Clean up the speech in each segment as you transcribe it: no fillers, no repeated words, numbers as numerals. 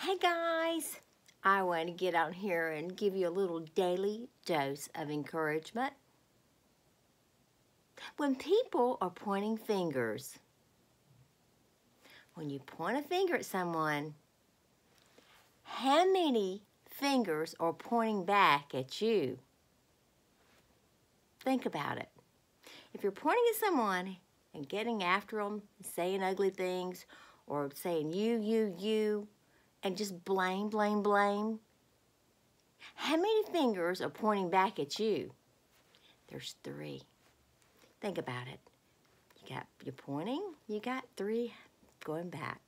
Hey guys, I want to get out here and give you a little daily dose of encouragement. When people are pointing fingers, when you point a finger at someone, how many fingers are pointing back at you? Think about it. If you're pointing at someone and getting after them, saying ugly things, or saying you, and just blame, how many fingers are pointing back at you? There's 3. Think about it. You're pointing, you got 3 going back.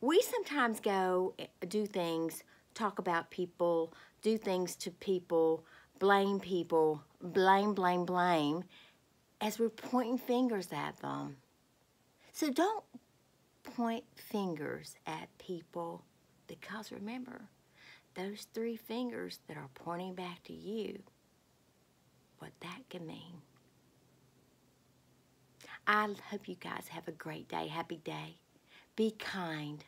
We sometimes go do things, talk about people, do things to people, blame, as we're pointing fingers at them. So don't point fingers at people, because remember, those 3 fingers that are pointing back to you, what that can mean. I hope you guys have a great day, happy day. Be kind.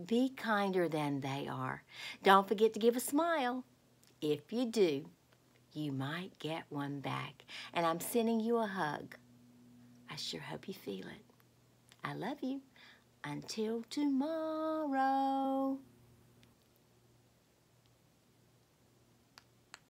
Be kinder than they are. Don't forget to give a smile. If you do, you might get one back. And I'm sending you a hug. I sure hope you feel it. I love you. Until tomorrow.